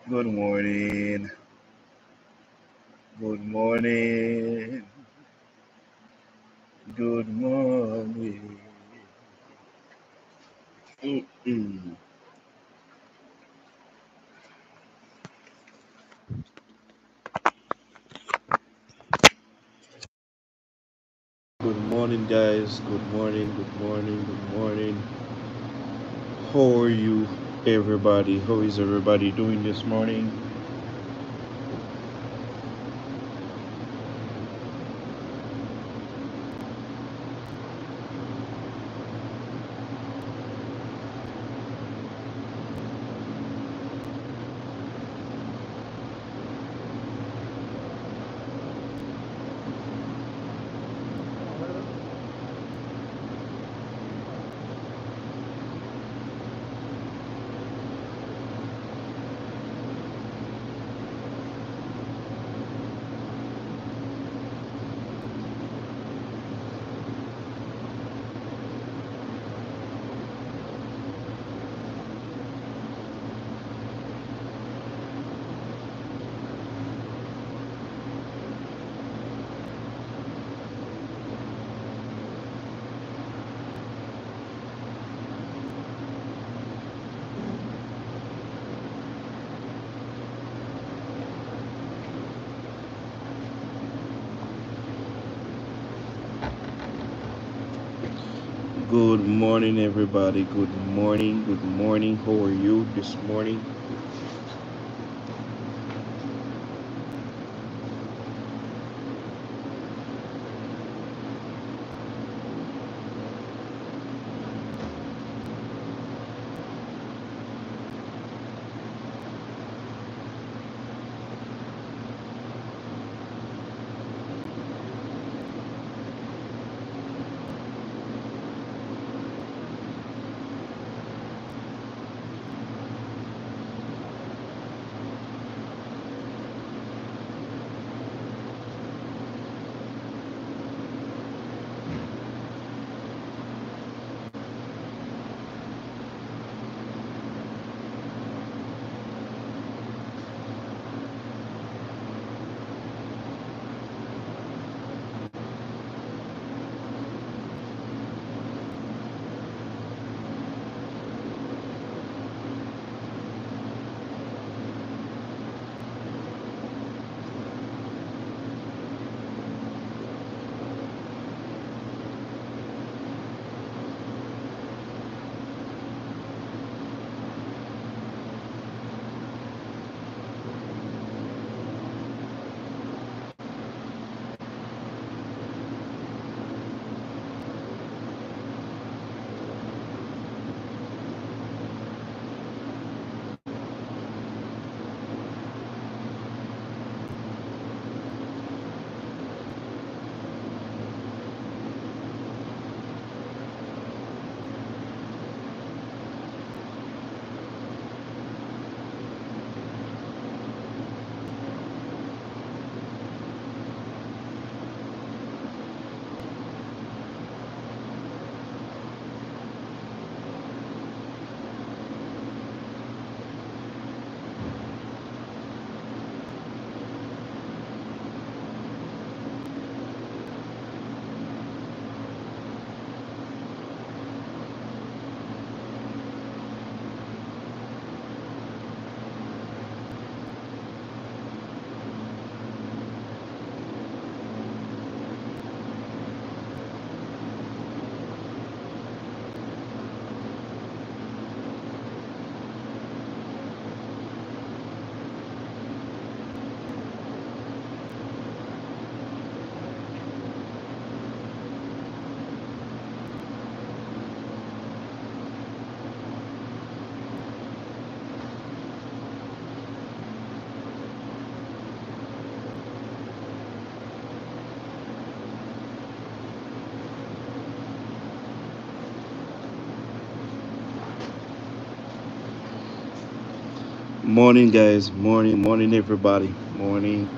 Good morning. Good morning. Good morning. Mm-mm. Good morning, guys. Good morning. Good morning. Good morning. How are you, everybody? How is everybody doing this morning? Good morning, everybody. Good morning. Good morning. How are you this morning? Morning, guys. Morning, everybody. Morning.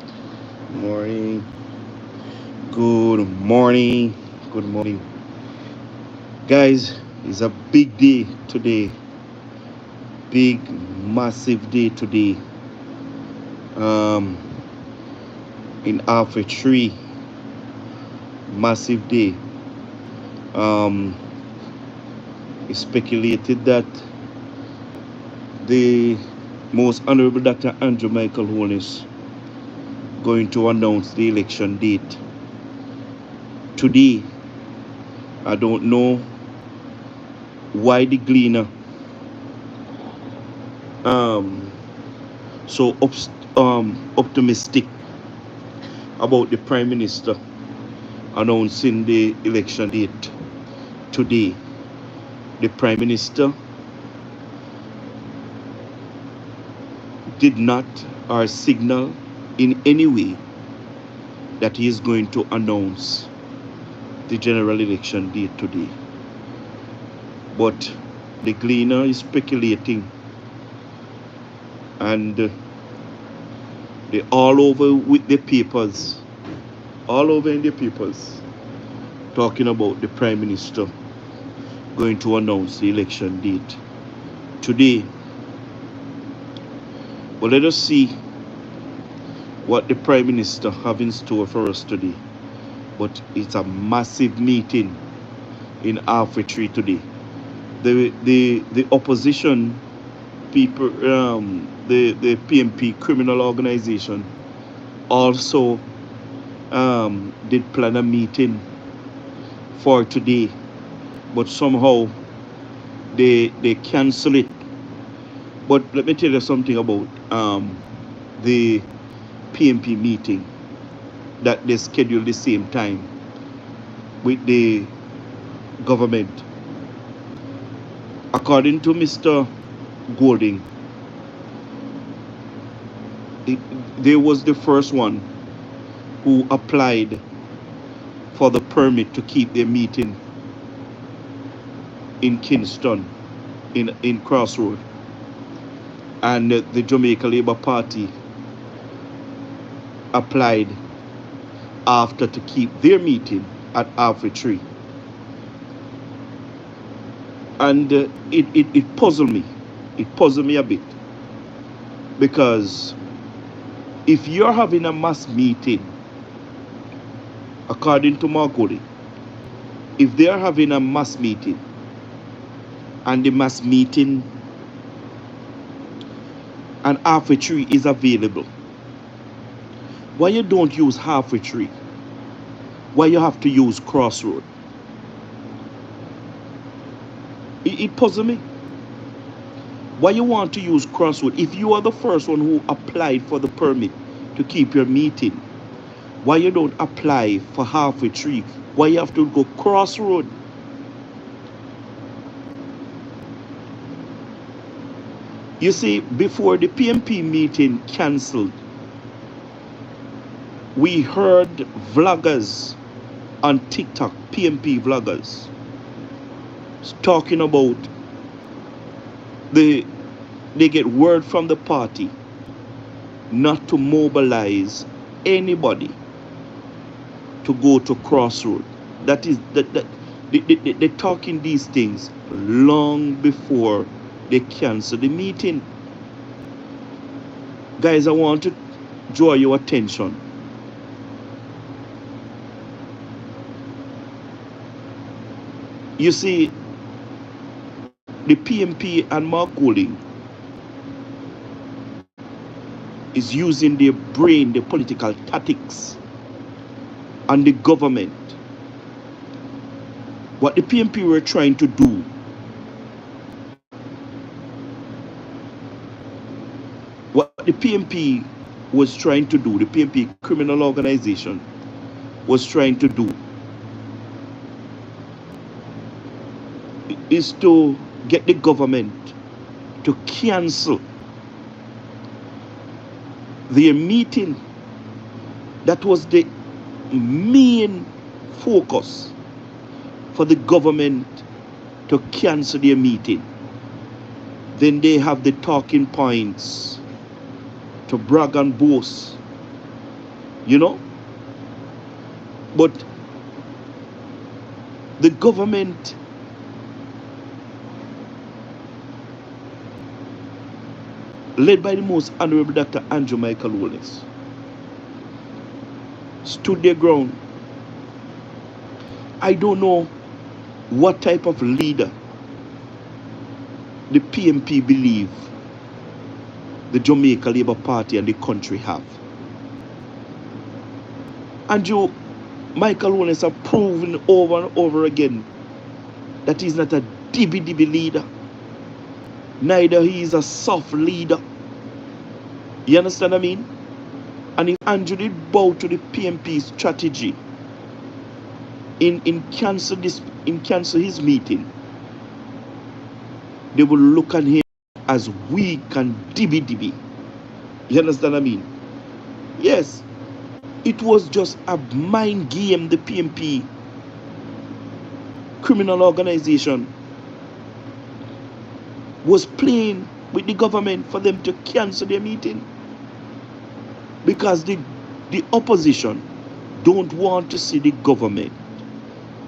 Good morning. Good morning. Guys, it's a big day today. Big, massive day today. um, in Alpha 3, massive day. Um, it's speculated that the Most Honorable Dr. Andrew Michael Holness going to announce the election date today. I don't know why the Gleaner um, so optimistic about the Prime Minister announcing the election date today. The Prime Minister did not or signal in any way that he is going to announce the general election date today. But the Gleaner is speculating, and they all over with the papers, all over in the papers, talking about the Prime Minister going to announce the election date today. But let us see what the Prime Minister have in store for us today. But it's a massive meeting in Alpha 3 today. The opposition people, the PMP criminal organization also did plan a meeting for today, but somehow they cancel it. But let me tell you something about the PMP meeting that they scheduled the same time with the government. According to Mr. Golding, they was the first one who applied for the permit to keep their meeting in Kingston, in Crossroad. And the Jamaica Labour Party applied after to keep their meeting at Alpha 3. And it puzzled me. It puzzled me a bit. Because if you're having a mass meeting, according to Marconi, if they're having a mass meeting and the mass meeting and Alpha 3 is available, why you don't use Alpha 3? Why you have to use Crossroad? It puzzles me. Why you want to use Crossroad? If you are the first one who applied for the permit to keep your meeting, why you don't apply for Alpha 3? Why you have to go Crossroad? You see, before the PMP meeting cancelled, we heard vloggers on TikTok, PMP vloggers, talking about they get word from the party not to mobilize anybody to go to Crossroad. That is they're talking these things long before they cancel the meeting. Guys, I want to draw your attention. You see, the PMP and Mark Golding is using their brain, the political tactics, and the government. What the PMP were trying to do what the PMP was trying to do, the PMP criminal organization was trying to do, is to get the government to cancel their meeting. That was the main focus for the government to cancel their meeting. Then they have the talking points to brag and boast, you know. But the government led by the most honorable Dr. Andrew Michael Wallace, stood their ground. I don't know what type of leader the PMP believe the Jamaica Labour Party and the country have. Andrew Michael Wallace have proven over and over again that he's not a dibby leader. Neither he is a soft leader. You understand what I mean? And if Andrew did bow to the PMP strategy in cancel his meeting, they will look at him as weak and dibby. You understand what I mean? Yes, it was just a mind game the PMP criminal organization was playing with the government for them to cancel their meeting, because the opposition don't want to see the government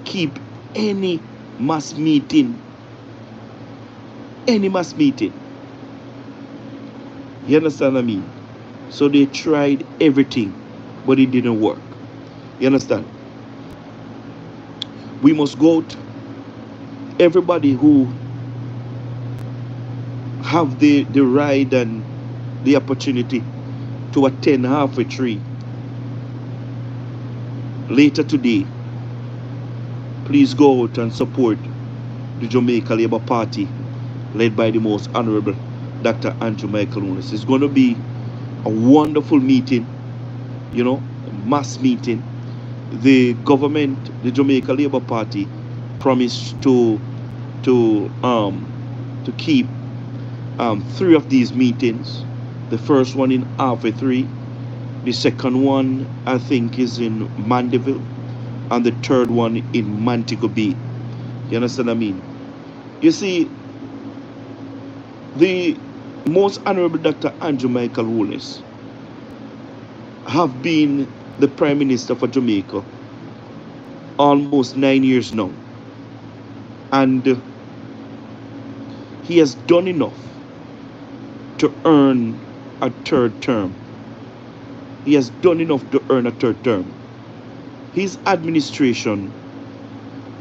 keep any mass meeting. You understand what I mean? So they tried everything, but it didn't work. You understand? We must go out. Everybody who have the right and the opportunity to attend Halfway Tree later today, please go out and support the Jamaica Labour Party led by the most honorable Dr. Andrew Michael Wallace. It's going to be a wonderful meeting, a mass meeting. The government, the Jamaica Labour Party, promised to keep 3 of these meetings. The first one in Halfway Tree, the second one I think is in Mandeville, and the third one in Montego Bay. You understand what I mean? You see, the most honorable Dr. Andrew Michael Wallace have been the Prime Minister for Jamaica almost 9 years now, and he has done enough to earn a third term. His administration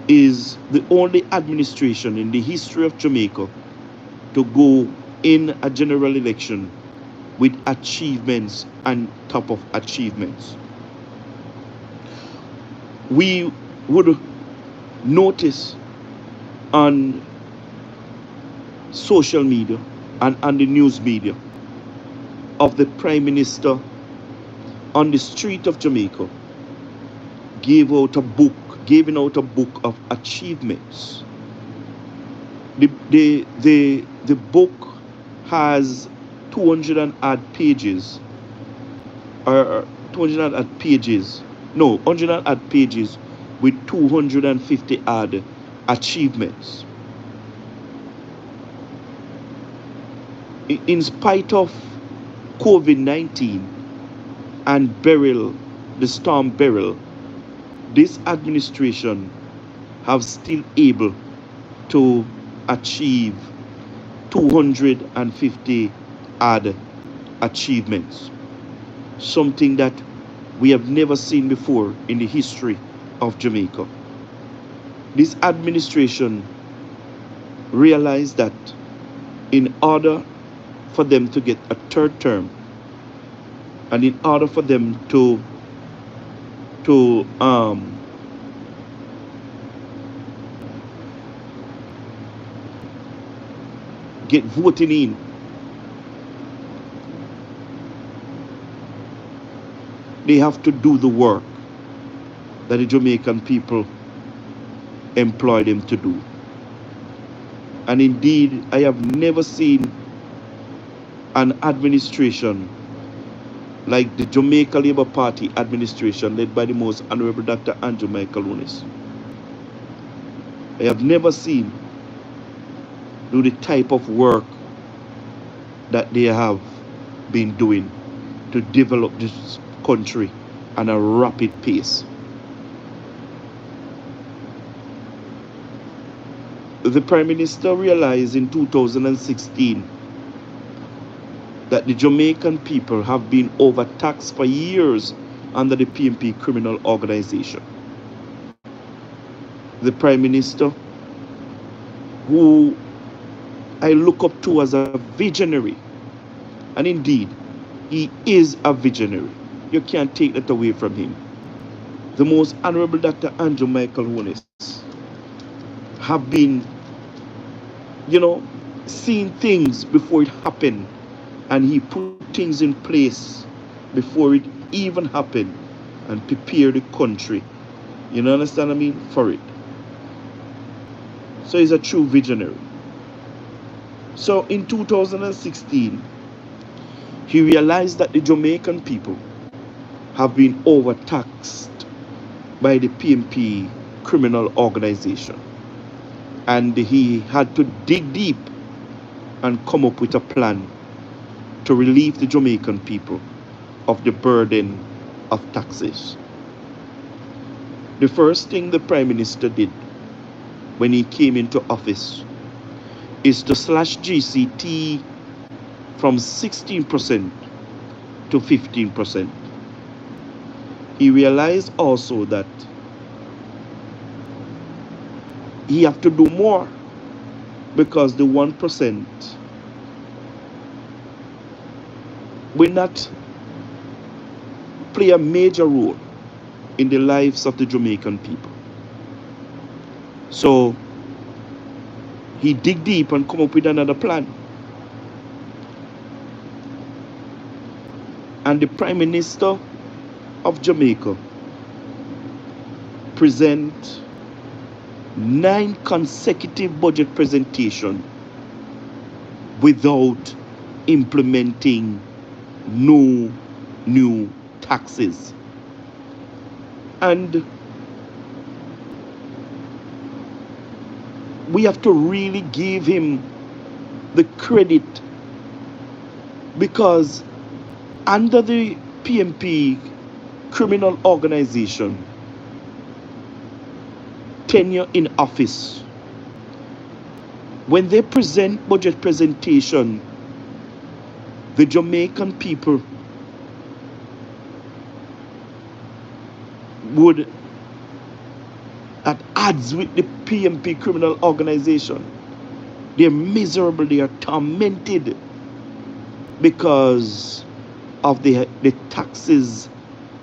is the only administration in the history of Jamaica to go in a general election with achievements and top of achievements. We would notice on social media and on the news media of the Prime Minister on the street of Jamaica giving out a book of achievements. The book has 200 and odd pages, or 200 and odd pages, no, 100 and odd pages with 250 odd achievements. In spite of COVID-19 and the storm Beryl, this administration have still able to achieve 250 odd achievements, something that we have never seen before in the history of Jamaica. This administration realized that in order for them to get a third term, and in order for them to get voting in, they have to do the work that the Jamaican people employ them to do. And indeed, I have never seen an administration like the Jamaica Labour Party administration led by the most honorable Dr. Andrew Michael Wallace. I have never seen do the type of work that they have been doing to develop this country at a rapid pace. The Prime Minister realized in 2016 that the Jamaican people have been overtaxed for years under the PMP criminal organization. The Prime Minister, who I look up to as a visionary, and indeed, he is a visionary. You can't take that away from him. The most Honorable Dr. Andrew Michael Holness have been, seeing things before it happened, and he put things in place before it even happened and prepare the country. You know, understand what I mean? For it. So he's a true visionary. So in 2016, he realized that the Jamaican people have been overtaxed by the PMP criminal organization. And he had to dig deep and come up with a plan to relieve the Jamaican people of the burden of taxes. The first thing the Prime Minister did when he came into office is to slash GCT from 16% to 15%. He realized also that he have to do more because the 1% will not play a major role in the lives of the Jamaican people. So he dig deep and come up with another plan. And the Prime Minister of Jamaica present 9 consecutive budget presentations without implementing no new taxes. And we have to really give him the credit, because under the PMP criminal organization tenure in office, when they present budget presentation, the Jamaican people would at odds with the PMP criminal organization. They're miserable, they are tormented because of the taxes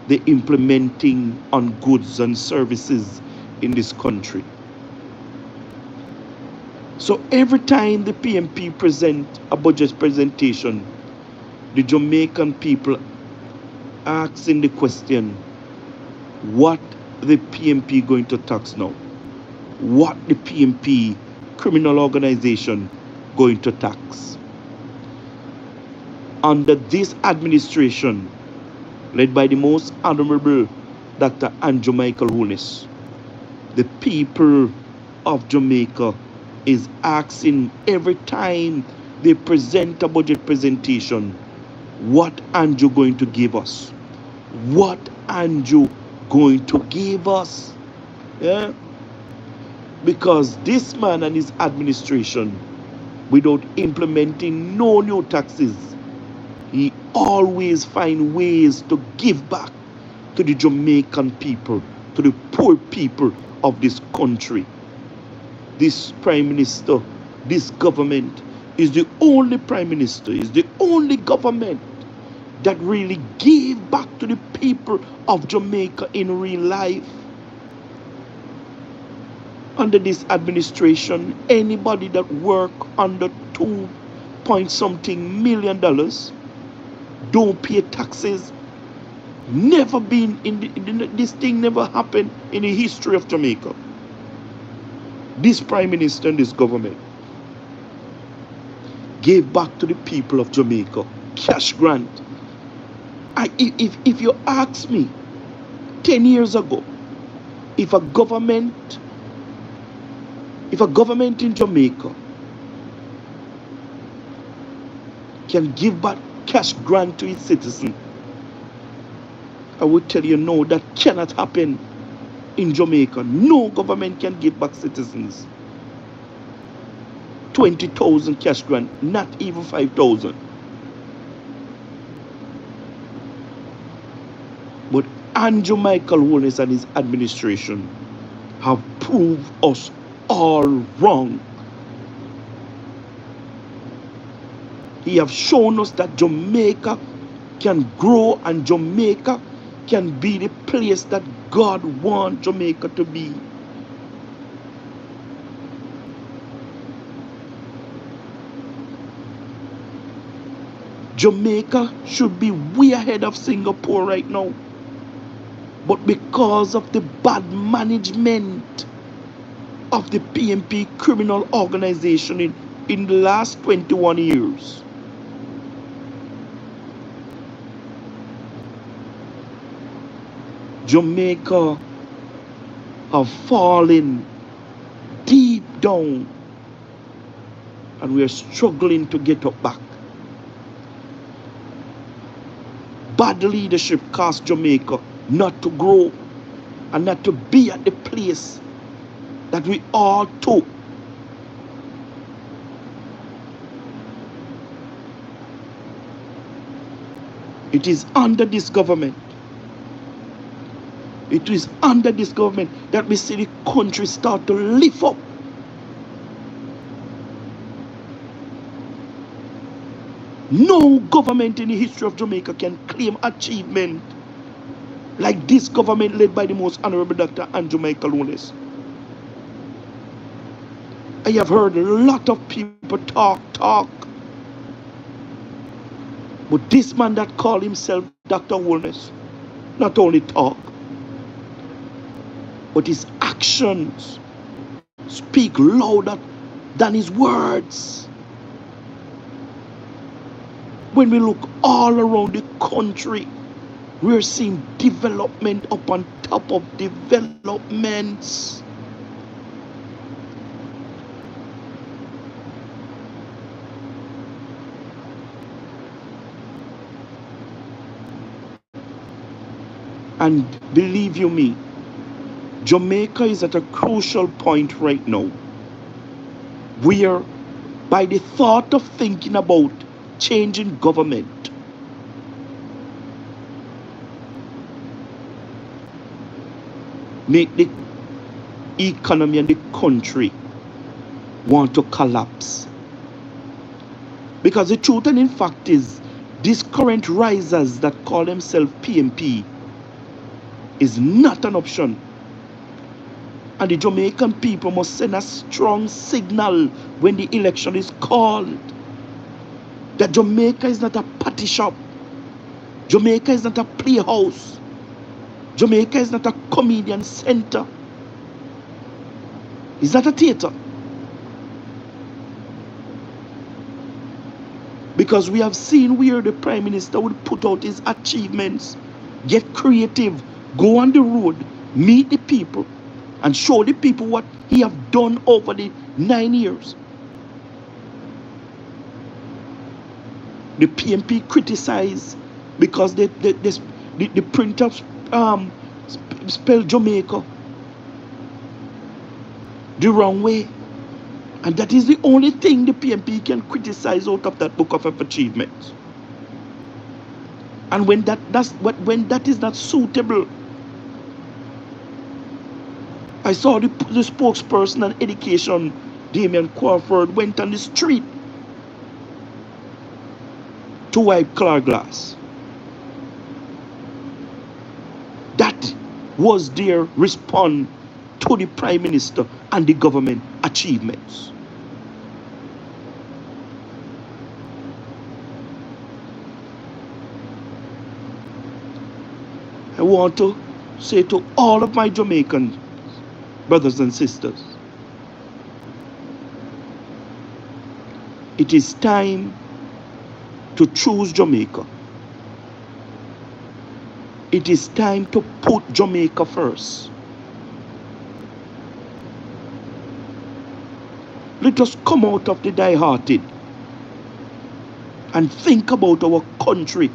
they're implementing on goods and services in this country. So every time the PMP present a budget presentation, the Jamaican people asking the question, what the PMP going to tax now? What the PMP criminal organization going to tax? Under this administration, led by the most honorable Dr. Andrew Michael Holness, the people of Jamaica is asking every time they present a budget presentation, what Andrew going to give us? What Andrew going to give us? Yeah? Because this man and his administration, without implementing no new taxes, he always find ways to give back to the Jamaican people, to the poor people of this country. This Prime Minister, this government is the only Prime Minister, is the only government that really gave back to the people of Jamaica in real life. Under this administration, anybody that work under $2.something million don't pay taxes. Never been this thing never happened in the history of Jamaica. This Prime Minister and this government gave back to the people of Jamaica cash grant. If you ask me 10 years ago, if a government in Jamaica can give back cash grant to its citizens, I would tell you no, that cannot happen in Jamaica. No government can give back citizens 20,000 cash grant, not even 5,000. But Andrew Michael Holness and his administration have proved us all wrong. He have shown us that Jamaica can grow and Jamaica can be the place that God wants Jamaica to be. Jamaica should be way ahead of Singapore right now. But because of the bad management of the PNP criminal organization in the last 21 years, Jamaica have fallen deep down and we are struggling to get up back. Bad leadership cost Jamaica not to grow and not to be at the place that we all took. It is under this government. It is under this government that we see the country start to lift up. No government in the history of Jamaica can claim achievement like this government led by the most honorable Dr. Andrew Michael Holness. I have heard a lot of people talk. But this man that called himself Dr. Holness, not only talk, but his actions speak louder than his words. When we look all around the country, we're seeing development upon top of developments. And believe you me, Jamaica is at a crucial point right now where by the thought of thinking about changing government, make the economy and the country want to collapse. Because the truth and in fact is, these current risers that call themselves PNP is not an option. And the Jamaican people must send a strong signal when the election is called that Jamaica is not a party shop. Jamaica is not a playhouse. Jamaica is not a comedian center. It's not a theater. Because we have seen where the Prime Minister would put out his achievements, get creative, go on the road, meet the people, and show the people what he have done over the 9 years. The PNP criticize because the printers spell Jamaica the wrong way. And that is the only thing the PNP can criticize out of that book of achievements. And when that is not suitable, I saw the spokesperson on education, Damian Crawford, went on the street to wipe car glass. That was their response to the Prime Minister and the government achievements. I want to say to all of my Jamaican brothers and sisters, it is time to choose Jamaica. It is time to put Jamaica first. Let us come out of the die-hearted and think about our country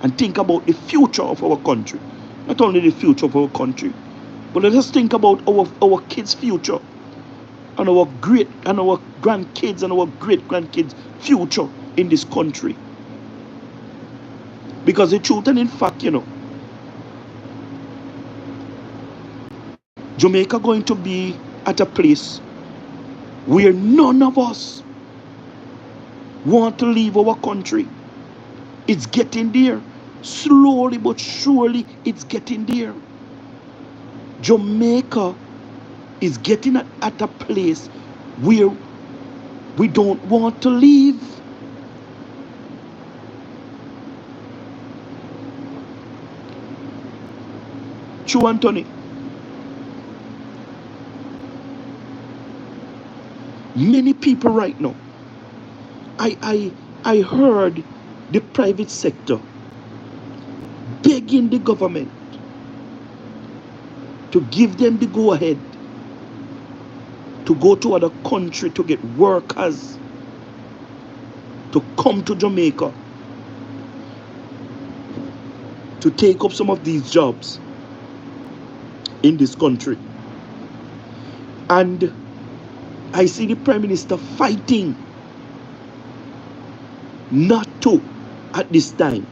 and think about the future of our country. Not only the future of our country, but let us think about our kids' future and our great and our grandkids and our great-grandkids' future in this country. Because the truth and in fact, Jamaica going to be at a place where none of us want to leave our country. It's getting there. Slowly but surely, it's getting there. Jamaica is getting at a place where we don't want to leave. True, Anthony. Many people right now, I heard the private sector begging the government to give them the go ahead to go to other country to get workers to come to Jamaica to take up some of these jobs in this country. And I see the Prime Minister fighting not to at this time.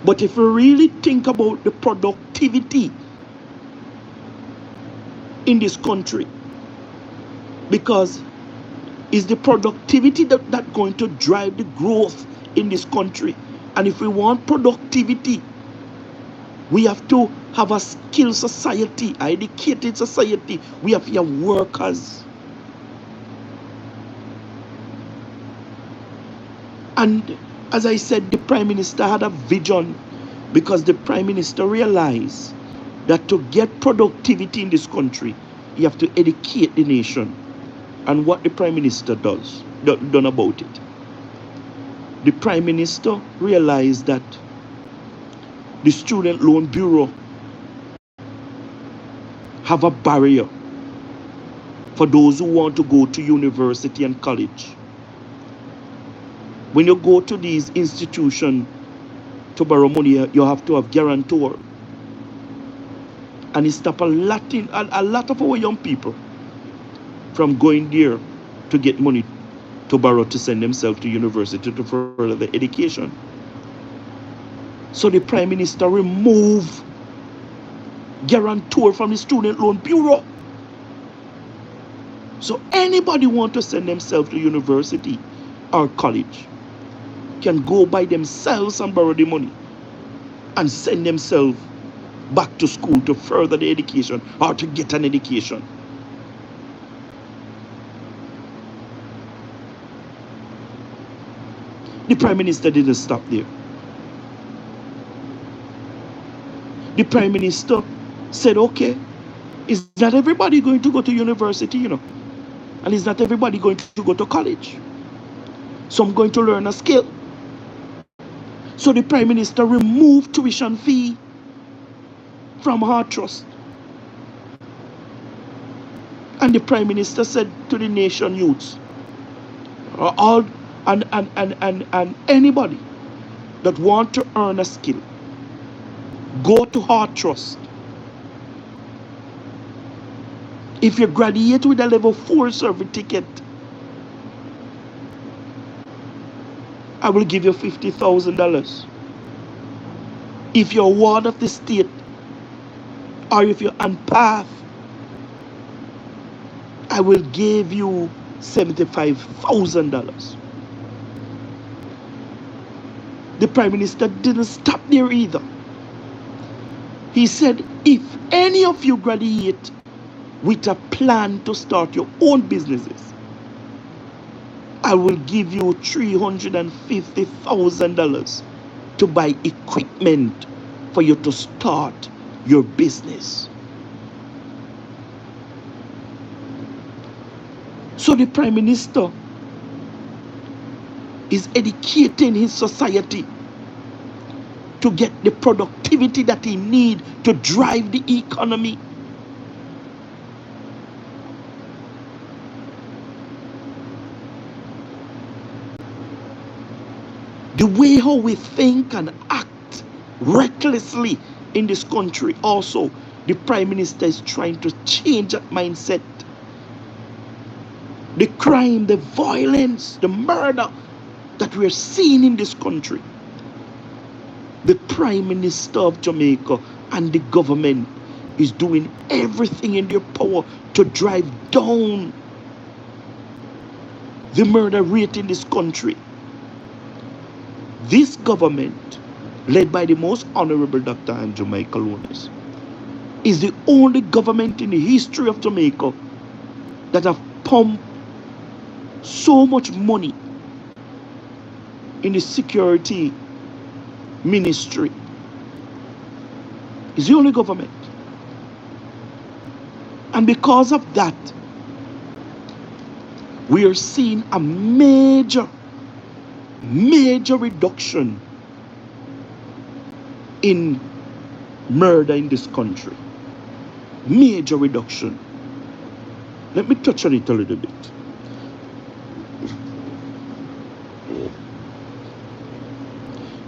But if we really think about the productivity in this country, because is the productivity that going to drive the growth in this country. And if we want productivity, we have to have a skilled society, a educated society. We have to have workers. And as I said, the Prime Minister had a vision, because the Prime Minister realized that to get productivity in this country, you have to educate the nation. And what the Prime Minister done about it. The Prime Minister realized that the Student Loan Bureau have a barrier for those who want to go to university and college. When you go to these institutions to borrow money, you have to have guarantor. And it stops a lot of our young people from going there to get money to borrow to send themselves to university to further their education. So the Prime Minister removed guarantor from the Student Loan Bureau. So anybody want to send themselves to university or college can go by themselves and borrow the money and send themselves back to school to further the education or to get an education. The Prime Minister didn't stop there. The Prime Minister said, okay, is not everybody going to go to university, and is not everybody going to go to college. So I'm going to learn a skill. So the Prime Minister removed tuition fee from Heart Trust. And the Prime Minister said to the nation youths, and anybody that want to earn a skill, go to Heart Trust. If you graduate with a level 4 certificate, I will give you $50,000. If you're a ward of the state, or if you're on path, I will give you $75,000. The Prime Minister didn't stop there either. He said, if any of you graduate with a plan to start your own businesses, I will give you $350,000 to buy equipment for you to start your business. So the Prime Minister is educating his society to get the productivity that he needs to drive the economy. The way how we think and act recklessly in this country also, the Prime Minister is trying to change that mindset. The crime, the violence, the murder that we're seeing in this country, the Prime Minister of Jamaica and the government is doing everything in their power to drive down the murder rate in this country. This government, led by the most honorable Dr. Andrew Michael Lunas, is the only government in the history of Jamaica that have pumped so much money in the security ministry. It's the only government. And because of that, we are seeing a major reduction in murder in this country. Major reduction. Let me touch on it a little bit.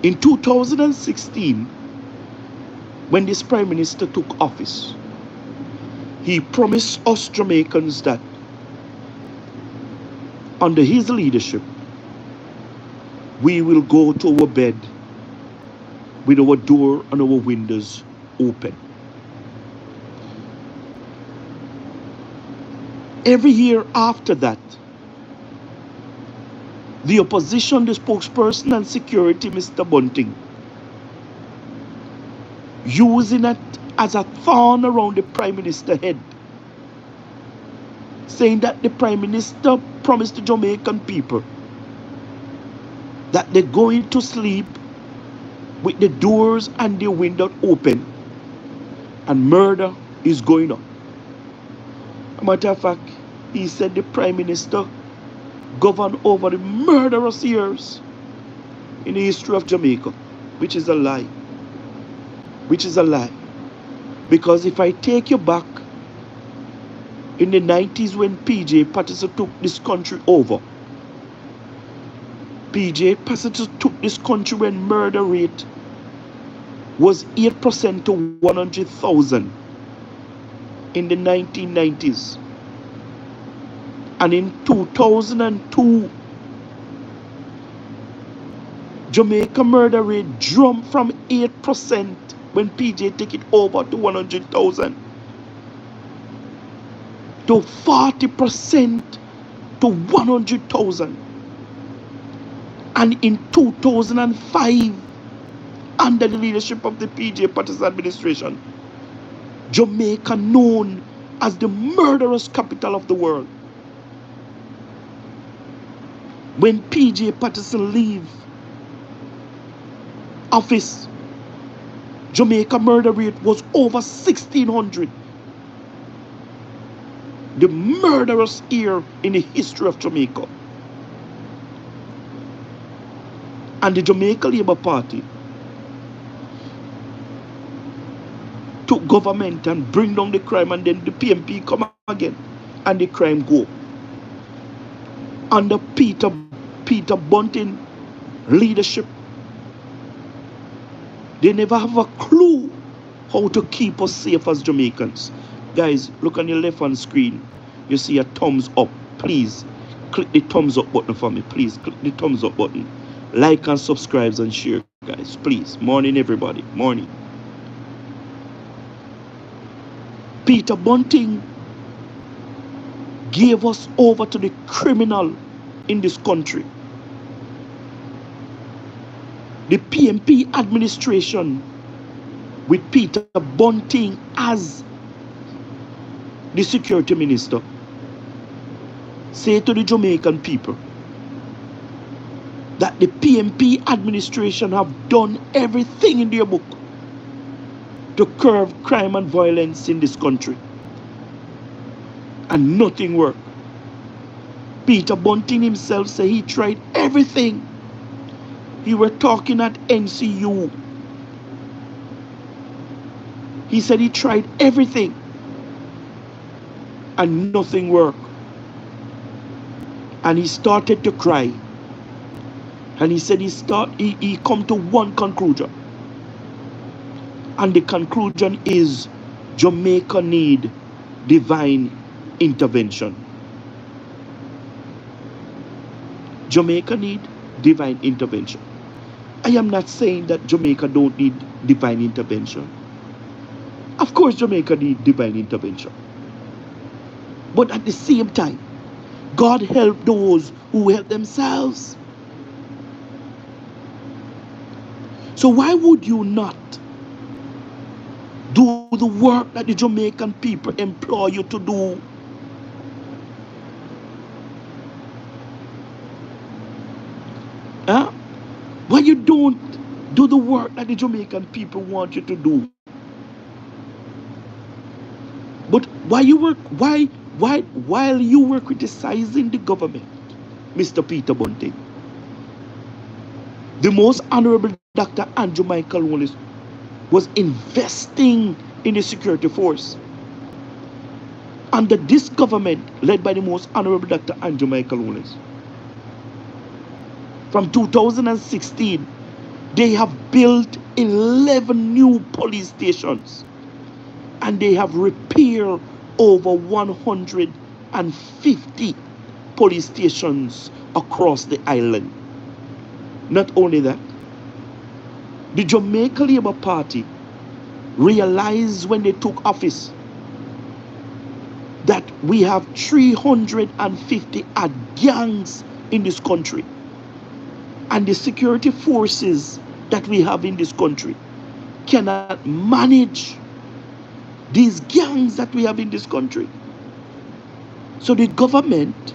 In 2016, when this Prime Minister took office, he promised us Jamaicans that under his leadership, we will go to our bed with our door and our windows open. Every year after that, the opposition, the spokesperson and security, Mr. Bunting, using it as a thorn around the Prime Minister's head, saying that the Prime Minister promised the Jamaican people that they're going to sleep with the doors and the windows open and murder is going on. As a matter of fact, he said the Prime Minister governed over the murderous years in the history of Jamaica, which is a lie. Which is a lie. Because if I take you back in the 90s when PJ Patterson took this country over, PJ Patterson took this country when murder rate was 8% to 100,000 in the 1990s. And in 2002, Jamaica murder rate jumped from 8% when PJ took it over to 100,000 to 40% to 100,000. And in 2005, under the leadership of the PJ Patterson administration, Jamaica known as the murderous capital of the world. When PJ Patterson leave office, Jamaica murder rate was over 1,600. The murderous year in the history of Jamaica. And the Jamaica Labour Party took government and bring down the crime, and then the PMP come again and the crime go. Under Peter Bunting leadership, they never have a clue how to keep us safe as Jamaicans. Guys, look on your left hand screen. You see a thumbs up. Please click the thumbs up button for me. Please click the thumbs up button. Like and subscribe and share, guys. Please. Morning, everybody. Morning. Peter Bunting gave us over to the criminal in this country. The PMP administration with Peter Bunting as the security minister say to the Jamaican people that the PMP administration have done everything in their book to curb crime and violence in this country. And nothing worked. Peter Bunting himself said he tried everything. He were talking at NCU. He said he tried everything and nothing worked. And he started to cry. And he said he come to one conclusion. And the conclusion is Jamaica need divine intervention. Jamaica need divine intervention. I am not saying that Jamaica don't need divine intervention. Of course, Jamaica need divine intervention. But at the same time, God help those who help themselves. So why would you not do the work that the Jamaican people employ you to do? Huh? Why you don't do the work that the Jamaican people want you to do? But while you were criticizing the government, Mr. Peter Bunting, the most honorable Dr. Andrew Michael Wallace was investing in the security force. Under this government, led by the most honorable Dr. Andrew Michael Wallace, from 2016, they have built 11 new police stations and they have repaired over 150 police stations across the island. Not only that, the Jamaica Labour Party realized when they took office that we have 350 odd gangs in this country, and the security forces that we have in this country cannot manage these gangs that we have in this country. So the government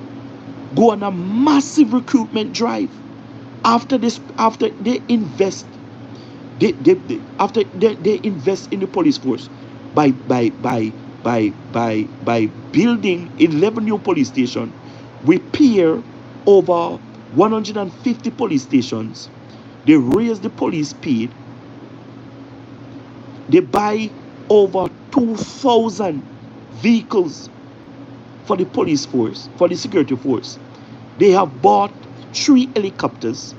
go on a massive recruitment drive. After they invest, after they invest in the police force by building 11 new police stations, repair over 150 police stations. They raise the police speed. They buy over 2,000 vehicles for the police force, for the security force. They have bought 3 helicopters.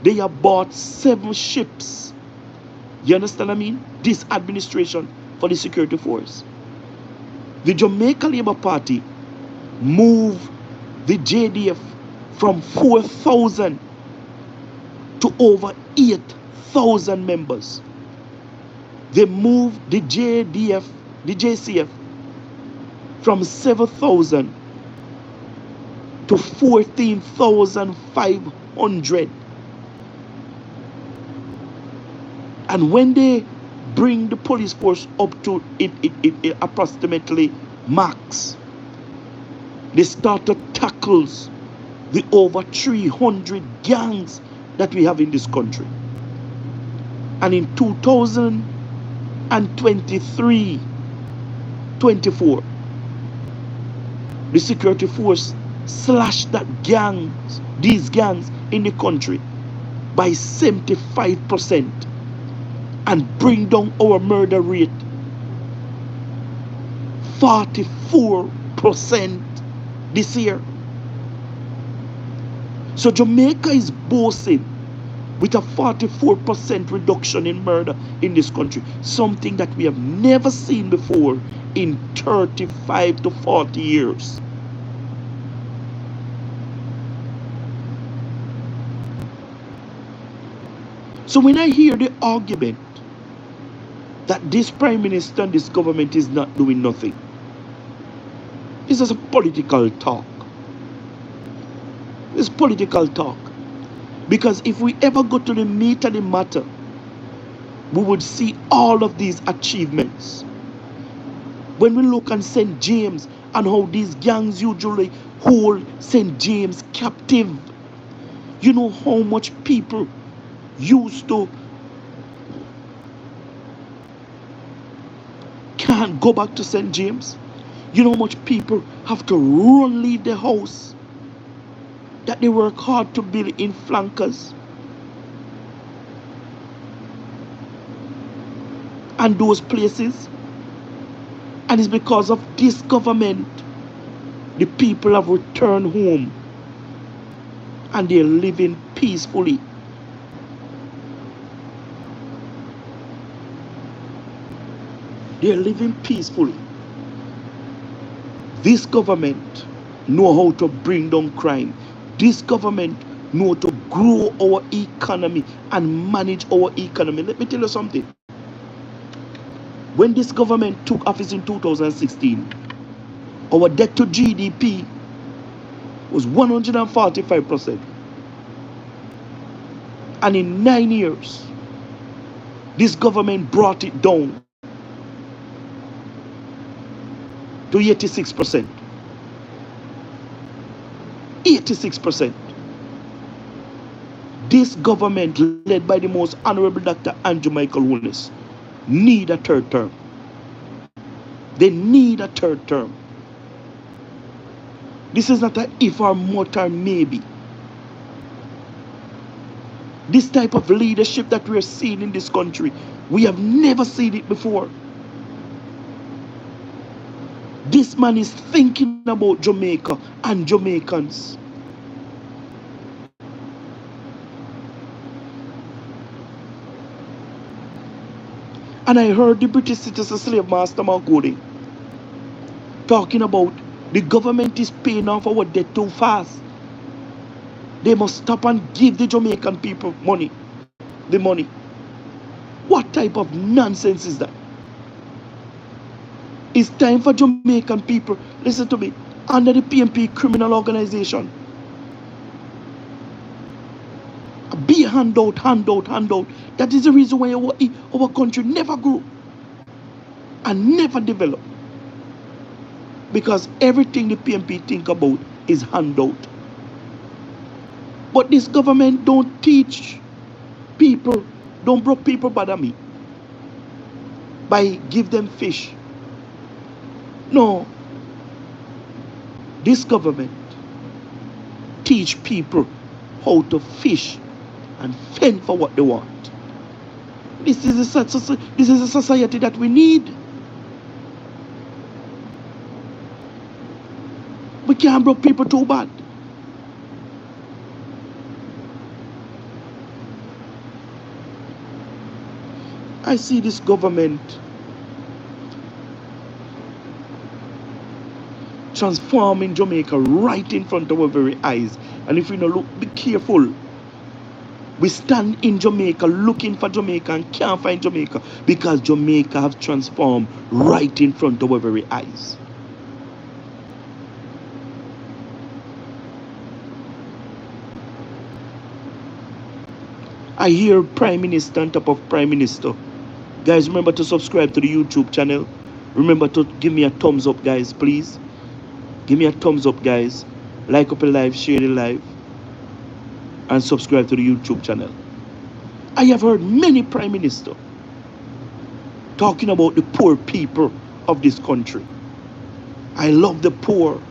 They have bought 7 ships. You understand what I mean? This administration for the security force. The Jamaica Labour Party moved the JDF from 4,000 to over 8,000 members. They moved the JCF from 7,000 to 14,500. And when they bring the police force up to it approximately max, they start to tackle the over 300 gangs that we have in this country. And in 2023-24, the security force slashed these gangs in the country by 75% and bring down our murder rate 44% this year. So Jamaica is boasting with a 44% reduction in murder in this country, something that we have never seen before in 35 to 40 years. So when I hear the argument that this Prime Minister and this government is not doing nothing, this is a political talk. It's political talk. Because if we ever go to the meat of the matter, we would see all of these achievements. When we look at St. James and how these gangs usually hold St. James captive, you know how much people used to can't go back to St. James. You know how much people have to run, leave the house that they work hard to build in flankers. And those places. And it's because of this government the people have returned home and they're living peacefully. They're living peacefully. This government know how to bring down crime. This government know to grow our economy and manage our economy. Let me tell you something. When this government took office in 2016, our debt to GDP was 145%. And in 9 years, this government brought it down to 86%. 86%. This government, led by the most honorable Dr. Andrew Michael Holness, need a third term. They need a third term. This is not a if or but or maybe. This type of leadership that we are seeing in this country, we have never seen it before. This man is thinking about Jamaica and Jamaicans. And I heard the British citizen slave master Marconi talking about the government is paying off our debt too fast. They must stop and give the Jamaican people money. The money. What type of nonsense is that? It's time for Jamaican people, listen to me, under the PMP criminal organization. Be handout. That is the reason why our country never grew and never developed. Because everything the PMP think about is handout. But this government don't teach people, don't broke people bother me by give them fish. No. This government teach people how to fish and fend for what they want. This is a society that we need. We can't broke people too bad. I see this government transforming Jamaica right in front of our very eyes. And if we don't look, be careful. We stand in Jamaica looking for Jamaica and can't find Jamaica because Jamaica have transformed right in front of our very eyes. I hear Prime Minister on top of Prime Minister. Guys, remember to subscribe to the YouTube channel. Remember to give me a thumbs up, guys, please. Give me a thumbs up, guys. Like up a live, share the live, and subscribe to the YouTube channel. I have heard many Prime Ministers talking about the poor people of this country. I love the poor.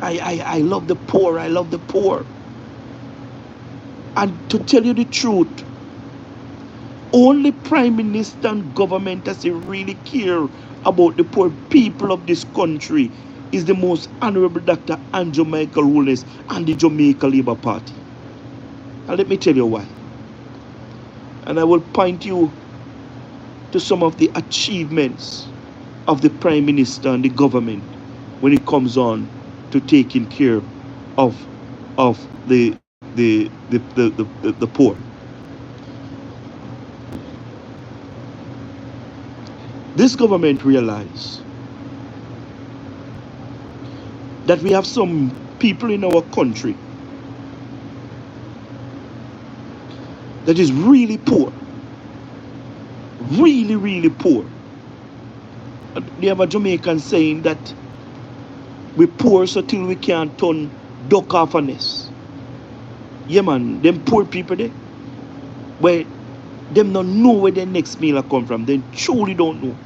I love the poor. I love the poor. And to tell you the truth, only Prime Minister and government that really care about the poor people of this country is the most honorable Dr. Andrew Michael Holness and the Jamaica Labour Party. And let me tell you why. And I will point you to some of the achievements of the Prime Minister and the government when it comes on to taking care of the poor. This government realized that we have some people in our country that is really poor. Really, really poor. They have a Jamaican saying that we poor so till we can't turn duck off a nest. Yeah, man, them poor people there, where them don't know where their next meal will come from. They truly don't know.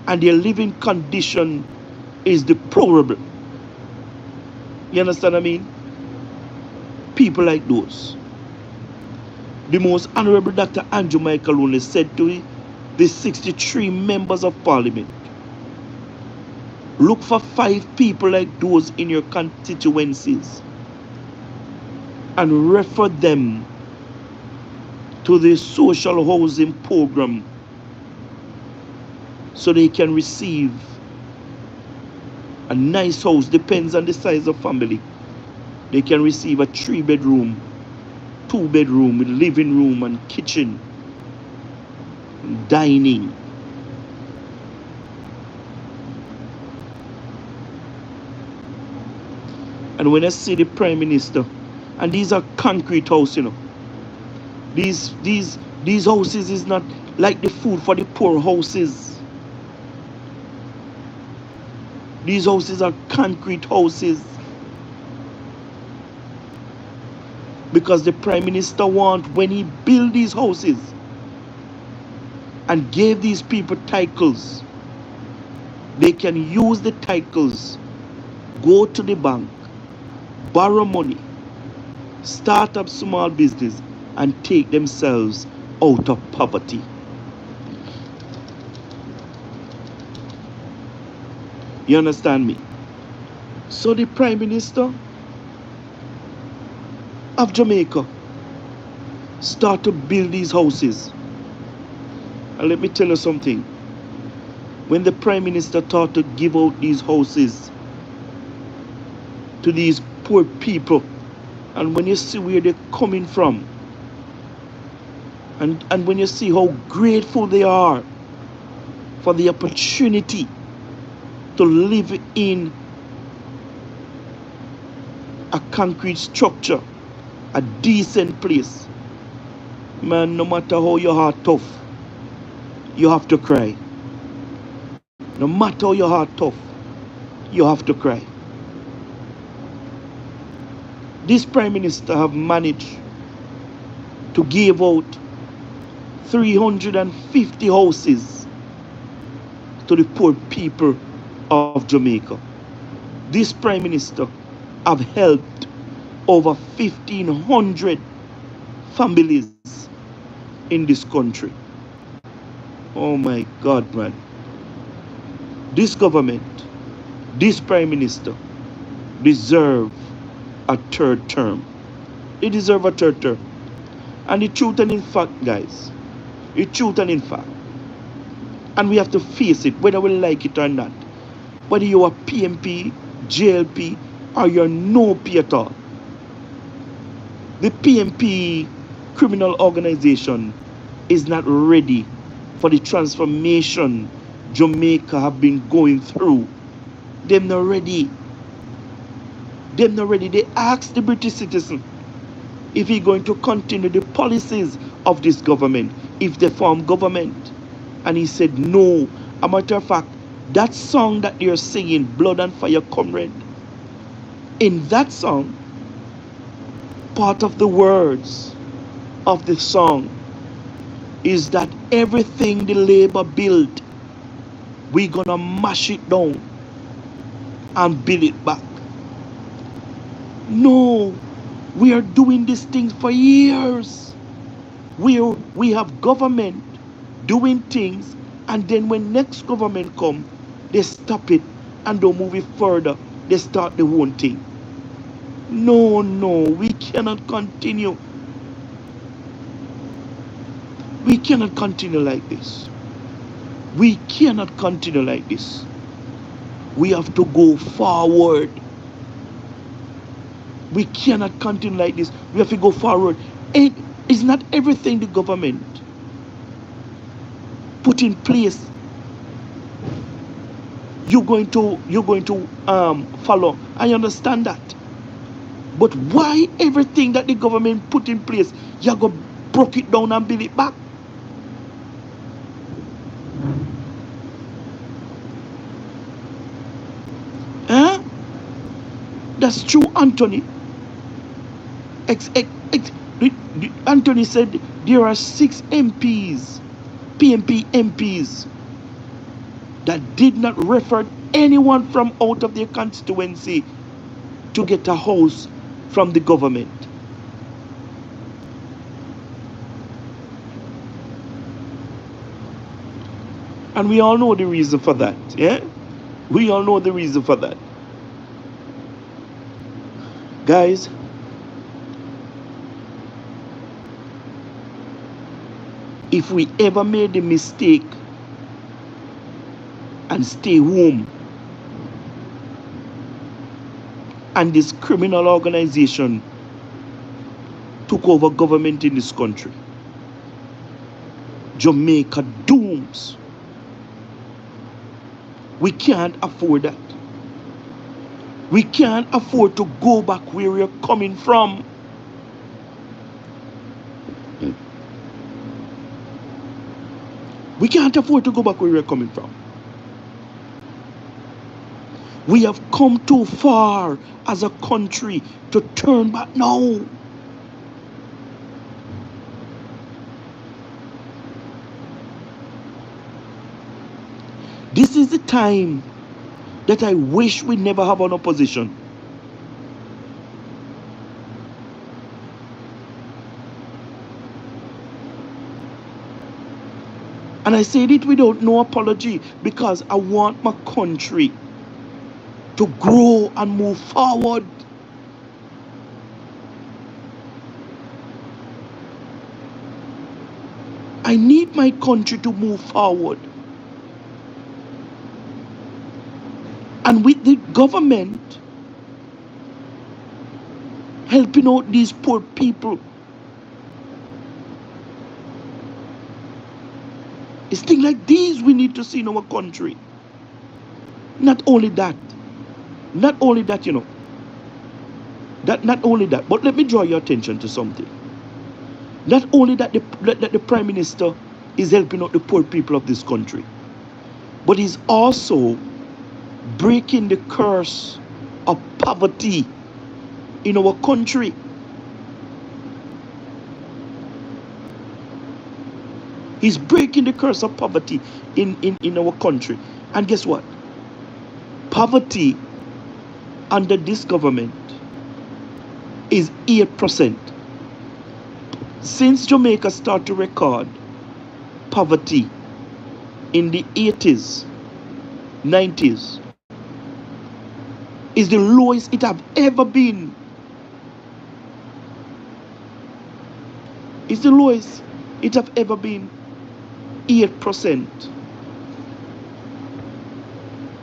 And their living condition is deplorable. You understand what I mean? People like those. The most honorable Dr. Andrew Michael Holness said to the 63 members of parliament, look for 5 people like those in your constituencies and refer them to the social housing program so they can receive a nice house. Depends on the size of family. They can receive a 3-bedroom, 2-bedroom with living room and kitchen, and dining. And when I see the Prime Minister, and these are concrete houses, you know. These houses is not like the food for the poor houses. These houses are concrete houses. Because the Prime Minister want, when he build these houses and gave these people titles, they can use the titles, go to the bank, borrow money, start up small business, and take themselves out of poverty. You understand me? So the Prime Minister of Jamaica start to build these houses. And let me tell you something. When the Prime Minister thought to give out these houses to these poor people, and when you see where they're coming from, and when you see how grateful they are for the opportunity to live in a concrete structure, a decent place, man, no matter how your heart tough, you have to cry. No matter how your heart tough, you have to cry. This Prime Minister have managed to give out 350 houses to the poor people of Jamaica. This Prime Minister have helped over 1,500 families in this country. Oh my God, man. This government, this Prime Minister deserve a third term. They deserve a third term. And the truth and in fact, guys, the truth and in fact, and we have to face it, whether we like it or not, whether you are PMP, JLP, or you're no P at all. The PMP criminal organization is not ready for the transformation Jamaica have been going through. They're not ready. They're not ready. They asked the British citizen if he's going to continue the policies of this government, if they form government. And he said no. A matter of fact, that song that they're singing, Blood and Fire Comrade, in that song, part of the words of the song is that everything the Labour built, we're gonna mash it down and build it back. No, we are doing these things for years. We have government doing things, and then when next government come, they stop it and don't move it further. They start the own thing. No, we cannot continue. We cannot continue like this. We cannot continue like this. We have to go forward. We cannot continue like this. We have to go forward. And it's not everything the government put in place you're going to follow. I understand that. But why everything that the government put in place, you're going to break it down and build it back? Huh? That's true, Anthony. Anthony said there are 6 MPs, PMP MPs, that did not refer anyone from out of their constituency to get a house from the government. And we all know the reason for that, yeah? We all know the reason for that. Guys, if we ever made the mistake and stay home, and this criminal organization took over government in this country, Jamaica dooms. We can't afford that. We can't afford to go back where we're coming from. We can't afford to go back where we're coming from. We have come too far as a country to turn back now. This is the time that I wish we never have an opposition. And I said it without no apology because I want my country to grow and move forward. I need my country to move forward. And with the government helping out these poor people, it's things like these we need to see in our country. Not only that, not only that, not only that, but let me draw your attention to something. Not only that the Prime Minister is helping out the poor people of this country, but he's also breaking the curse of poverty in our country. He's breaking the curse of poverty in our country. And guess what? Poverty under this government is 8%. Since Jamaica started to record poverty in the 80s, 90s, is the lowest it have ever been. It's the lowest it have ever been. 8%.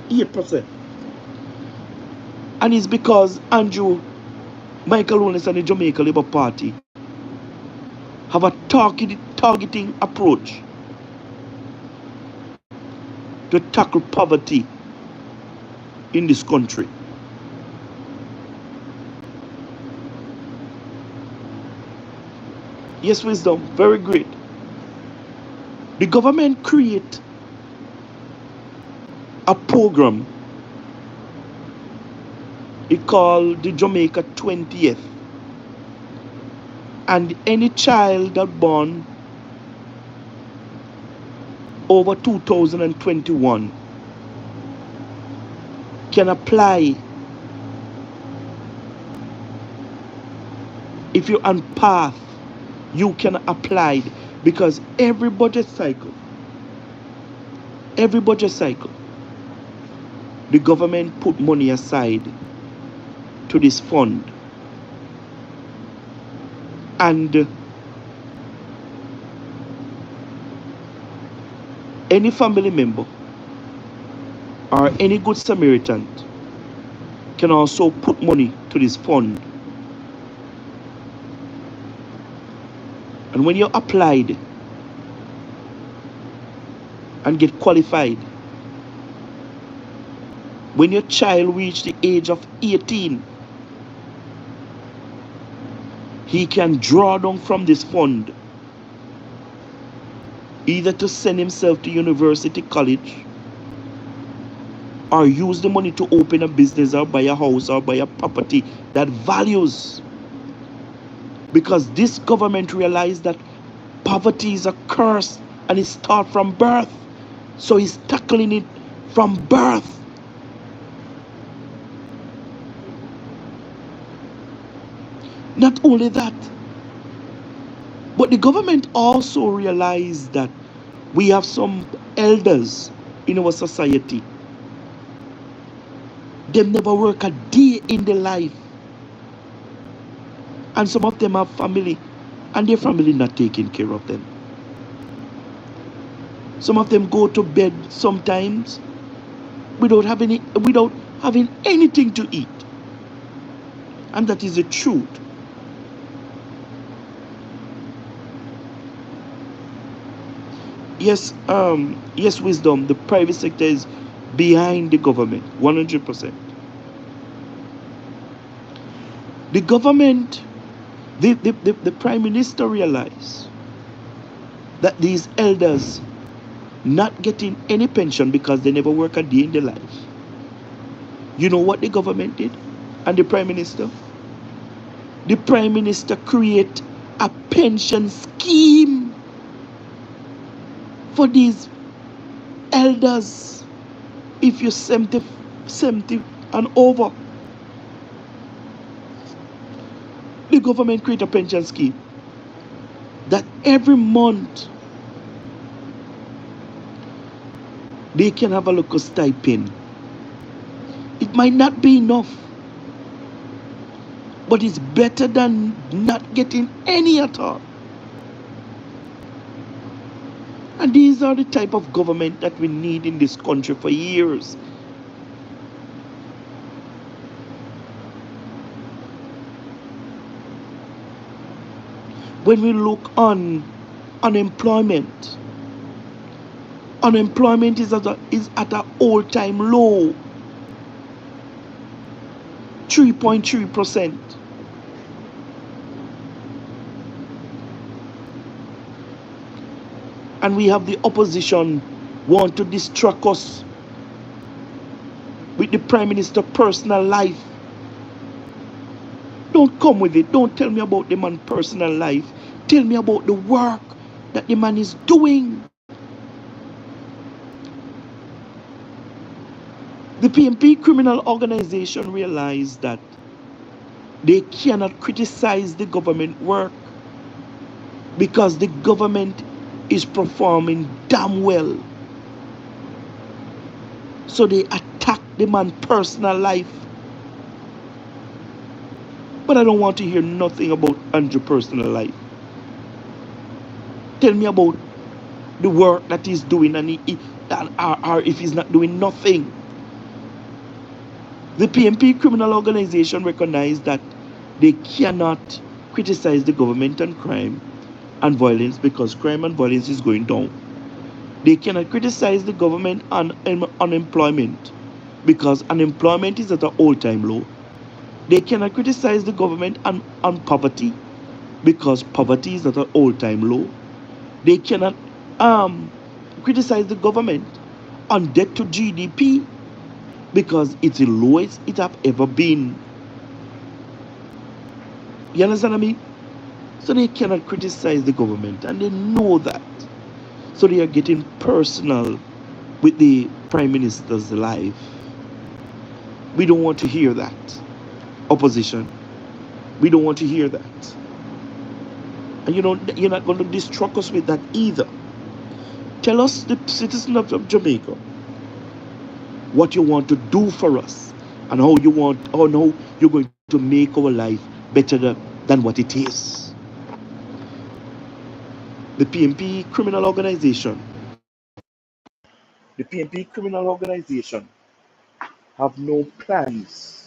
8%. And it's because Andrew Michael Lawrence and the Jamaica Labour Party have a targeting approach to tackle poverty in this country. Yes, wisdom, very great. The government create a program it called the Jamaica-87, and any child that born over 2021 can apply. If you're on path, you can apply, because every budget cycle, the government put money aside to this fund. And any family member or any good Samaritan can also put money to this fund. And when you're applied and get qualified, when your child reach the age of 18, he can draw down from this fund either to send himself to university, college, or use the money to open a business or buy a house or buy a property that values. Because this government realized that poverty is a curse and it starts from birth. So he's tackling it from birth. Not only that, but the government also realized that we have some elders in our society. They never work a day in their life. And some of them have family, and their family not taking care of them. Some of them go to bed sometimes without having anything to eat. And that is the truth. Yes, yes, wisdom, the private sector is behind the government, 100%. The government, the Prime Minister realized that these elders not getting any pension because they never work a day in their life. You know what the government did? And the Prime Minister? The Prime Minister create a pension scheme for these elders. If you're 70 and over, the government create a pension scheme that every month they can have a local stipend. It might not be enough, but it's better than not getting any at all. And these are the type of government that we need in this country for years. When we look on unemployment, unemployment is at an all-time low, 3.3%. And we have the opposition want to distract us with the Prime Minister personal life. Don't come with it. Don't tell me about the man's personal life. Tell me about the work that the man is doing. The PMP criminal organization realized that they cannot criticize the government work because the government is performing damn well. So they attack the man's personal life. But I don't want to hear nothing about Andrew's personal life. Tell me about the work that he's doing or if he's not doing nothing. The PMP criminal organization recognized that they cannot criticize the government on crime and violence because crime and violence is going down. They cannot criticize the government on unemployment because unemployment is at an all-time low. They cannot criticize the government on poverty because poverty is at an all-time low. They cannot criticize the government on debt to GDP because it's the lowest it have ever been. You understand what I mean? So they cannot criticize the government, and they know that. So they are getting personal with the Prime Minister's life. We don't want to hear that. Opposition. We don't want to hear that. And you're not going to distract us with that either. Tell us, the citizens of Jamaica, what you want to do for us and how you're going to make our life better than what it is. The PMP criminal organization have no plans